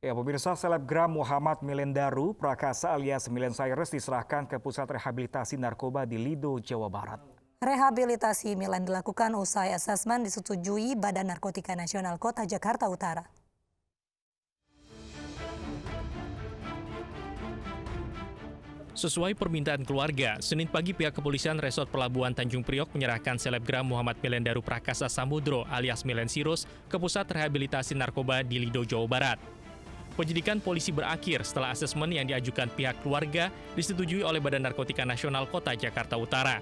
Ya, pemirsa, selebgram Muhammad Milendaru Prakasa alias Milen Cyrus diserahkan ke Pusat Rehabilitasi Narkoba di Lido, Jawa Barat. Rehabilitasi Milen dilakukan usai asesmen disetujui Badan Narkotika Nasional Kota Jakarta Utara. Sesuai permintaan keluarga, Senin pagi pihak kepolisian Resort Pelabuhan Tanjung Priok menyerahkan selebgram Muhammad Milendaru Prakasa Samudro alias Milen Cyrus ke Pusat Rehabilitasi Narkoba di Lido, Jawa Barat. Penyidikan polisi berakhir setelah asesmen yang diajukan pihak keluarga disetujui oleh Badan Narkotika Nasional Kota Jakarta Utara.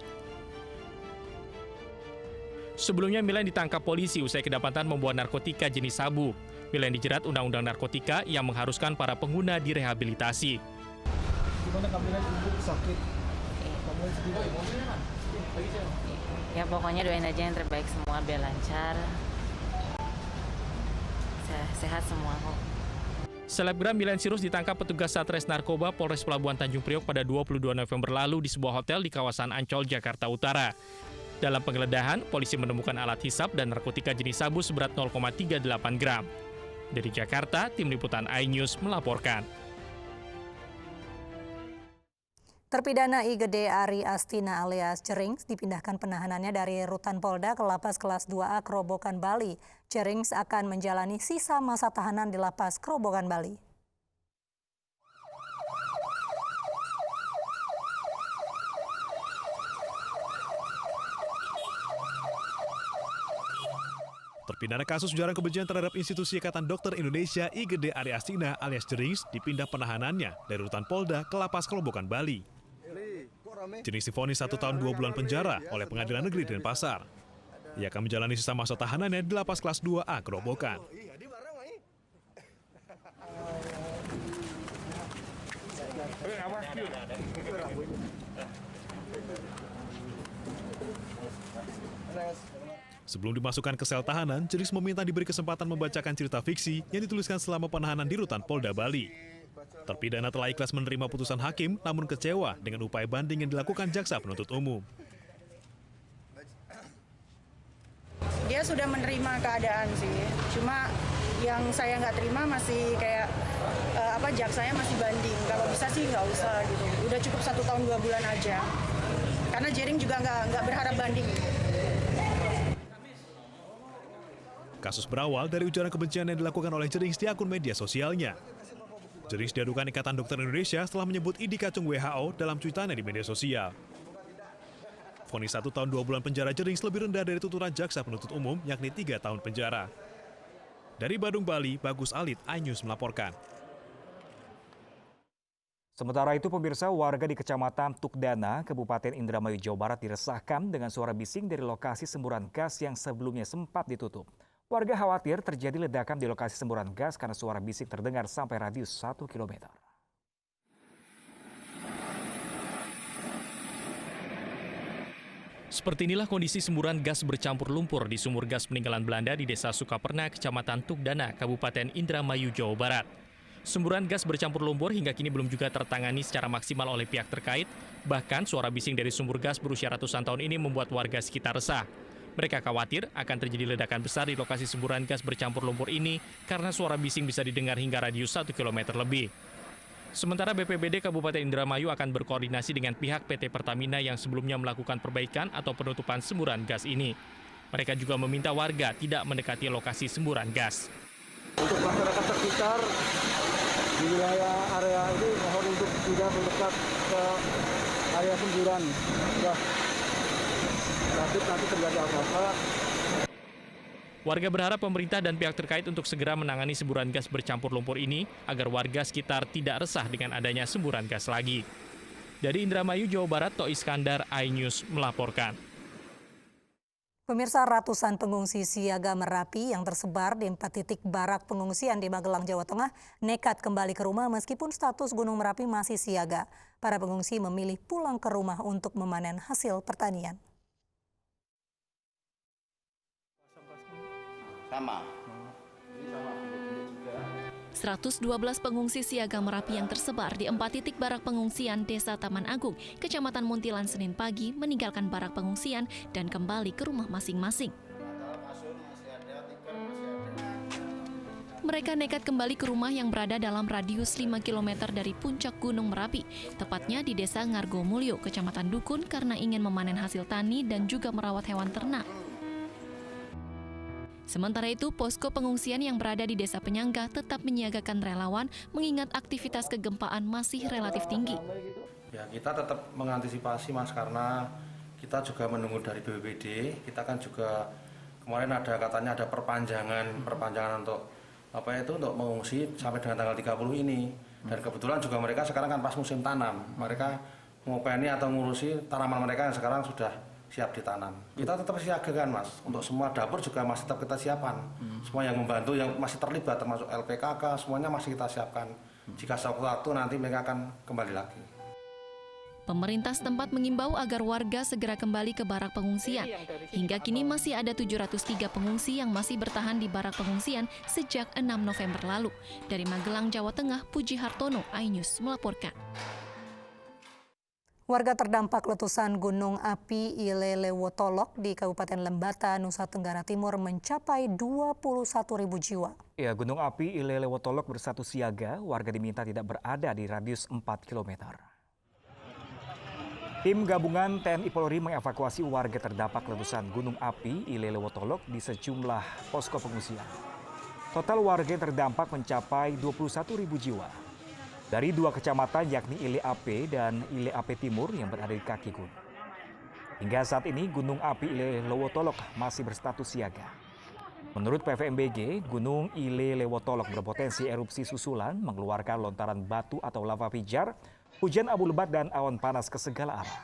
Sebelumnya Milen ditangkap polisi usai kedapatan membawa narkotika jenis sabu. Milen dijerat Undang-Undang Narkotika yang mengharuskan para pengguna direhabilitasi. Gimana kamilan ibu sakit? Ya pokoknya doain aja yang terbaik semua biar lancar. Sehat semua kok. Selebgram Milen Cyrus ditangkap petugas Satres Narkoba Polres Pelabuhan Tanjung Priok pada 22 November lalu di sebuah hotel di kawasan Ancol, Jakarta Utara. Dalam penggeledahan, polisi menemukan alat hisap dan narkotika jenis sabu seberat 0,38 gram. Dari Jakarta, Tim Liputan iNews melaporkan. Terpidana IGD Ari Astina alias Cerings dipindahkan penahanannya dari Rutan Polda ke Lapas Kelas 2A Kerobokan, Bali. Cerings akan menjalani sisa masa tahanan di Lapas Kerobokan, Bali. Terpidana kasus ujaran kebencian terhadap institusi Ikatan Dokter Indonesia IGD Ari Astina alias Cerings dipindah penahanannya dari Rutan Polda ke Lapas Kerobokan, Bali. Cerings divonis 1 tahun 2 bulan penjara oleh Pengadilan Negeri Denpasar. Ia akan menjalani sisa masa tahanannya di Lapas Kelas 2A Kerobokan. Sebelum dimasukkan ke sel tahanan, Cerings meminta diberi kesempatan membacakan cerita fiksi yang dituliskan selama penahanan di Rutan Polda Bali. Terpidana telah ikhlas menerima putusan hakim, namun kecewa dengan upaya banding yang dilakukan jaksa penuntut umum. Dia sudah menerima keadaan sih, cuma yang saya nggak terima masih kayak jaksanya masih banding. Kalau bisa sih nggak usah gitu, udah cukup 1 tahun 2 bulan aja. Karena Jering juga nggak berharap banding. Kasus berawal dari ujaran kebencian yang dilakukan oleh Cerings di akun media sosialnya. Cerings diadukan Ikatan Dokter Indonesia setelah menyebut ID kacung WHO dalam cuitannya di media sosial. Vonis 1 tahun 2 bulan penjara Cerings lebih rendah dari tuntutan jaksa penuntut umum, yakni 3 tahun penjara. Dari Badung, Bali, Bagus Alit, iNews melaporkan. Sementara itu, pemirsa, warga di Kecamatan Tukdana, Kabupaten Indramayu, Jawa Barat diresahkan dengan suara bising dari lokasi semburan gas yang sebelumnya sempat ditutup. Warga khawatir terjadi ledakan di lokasi semburan gas karena suara bising terdengar sampai radius 1 km. Seperti inilah kondisi semburan gas bercampur lumpur di sumur gas peninggalan Belanda di Desa Sukaperna, Kecamatan Tukdana, Kabupaten Indramayu, Jawa Barat. Semburan gas bercampur lumpur hingga kini belum juga tertangani secara maksimal oleh pihak terkait. Bahkan suara bising dari sumur gas berusia ratusan tahun ini membuat warga sekitar resah. Mereka khawatir akan terjadi ledakan besar di lokasi semburan gas bercampur lumpur ini karena suara bising bisa didengar hingga radius 1 km lebih. Sementara BPBD Kabupaten Indramayu akan berkoordinasi dengan pihak PT Pertamina yang sebelumnya melakukan perbaikan atau penutupan semburan gas ini. Mereka juga meminta warga tidak mendekati lokasi semburan gas. Untuk masyarakat sekitar di wilayah area ini mohon untuk tidak mendekat ke area semburan. Nanti terjadi apa-apa. Warga berharap pemerintah dan pihak terkait untuk segera menangani semburan gas bercampur lumpur ini agar warga sekitar tidak resah dengan adanya semburan gas lagi. Dari Indramayu, Jawa Barat, To Iskandar, iNews melaporkan. Pemirsa, ratusan pengungsi siaga Merapi yang tersebar di 4 titik barak pengungsian di Magelang, Jawa Tengah nekat kembali ke rumah meskipun status Gunung Merapi masih siaga. Para pengungsi memilih pulang ke rumah untuk memanen hasil pertanian. Sama. 112 pengungsi siaga Merapi yang tersebar di 4 titik barak pengungsian Desa Taman Agung, Kecamatan Muntilan, Senin pagi meninggalkan barak pengungsian dan kembali ke rumah masing-masing. mereka nekat kembali ke rumah yang berada dalam radius 5 km dari puncak Gunung Merapi, tepatnya di Desa Ngargomulyo, Kecamatan Dukun, karena ingin memanen hasil tani dan juga merawat hewan ternak. Sementara itu, posko pengungsian yang berada di desa penyangga tetap menyiagakan relawan mengingat aktivitas kegempaan masih relatif tinggi. Ya, kita tetap mengantisipasi, Mas, karena kita juga menunggu dari BPBD. Kita kan juga kemarin katanya ada perpanjangan untuk untuk mengungsi sampai dengan tanggal 30 ini. Dan kebetulan juga mereka sekarang kan pas musim tanam. Mereka ngopeni atau ngurusi tanaman mereka yang sekarang sudah siap ditanam. Kita tetap siaga kan, Mas. Untuk semua dapur juga masih tetap kita siapkan. Semua yang membantu, yang masih terlibat termasuk LPKK, semuanya masih kita siapkan. Jika sewaktu nanti mereka akan kembali lagi. Pemerintah setempat mengimbau agar warga segera kembali ke barak pengungsian. Hingga kini masih ada 703 pengungsi yang masih bertahan di barak pengungsian sejak 6 November lalu. Dari Magelang, Jawa Tengah, Puji Hartono, iNews melaporkan. Warga terdampak letusan gunung api Ilelewotolok di Kabupaten Lembata, Nusa Tenggara Timur mencapai 21.000 jiwa. Ya, gunung api Ilelewotolok berstatus siaga, warga diminta tidak berada di radius 4 km. Tim gabungan TNI Polri mengevakuasi warga terdampak letusan gunung api Ilelewotolok di sejumlah posko pengungsian. Total warga yang terdampak mencapai 21.000 jiwa. Dari dua kecamatan yakni Ile Ape dan Ile Ape Timur yang berada di kaki gunung. Hingga saat ini gunung api Ilelewotolok masih berstatus siaga. Menurut PVMBG, gunung Ilelewotolok berpotensi erupsi susulan mengeluarkan lontaran batu atau lava pijar, hujan abu lebat dan awan panas ke segala arah.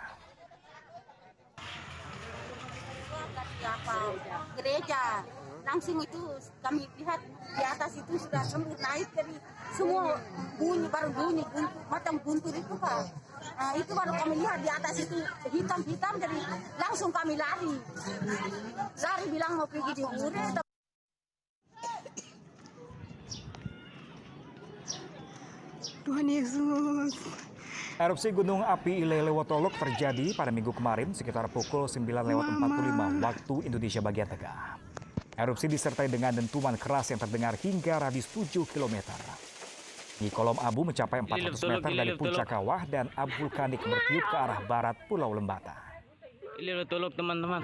Gereja langsung itu kami lihat di atas itu sudah sembuh naik dari semua bunyi macam guntur itu Pak. Nah, itu baru kami lihat di atas itu hitam-hitam, jadi langsung kami lari bilang mau pergi di Ure. Tuhan Yesus. Erupsi gunung api Ilelewotolok terjadi pada minggu kemarin sekitar pukul 9.45 waktu Indonesia bagian tengah. Erupsi disertai dengan dentuman keras yang terdengar hingga radius 7 km. Di kolom abu mencapai 400 meter dari puncak kawah dan abu vulkanik bertiup ke arah barat Pulau Lembata. Ilelewotolok, teman-teman.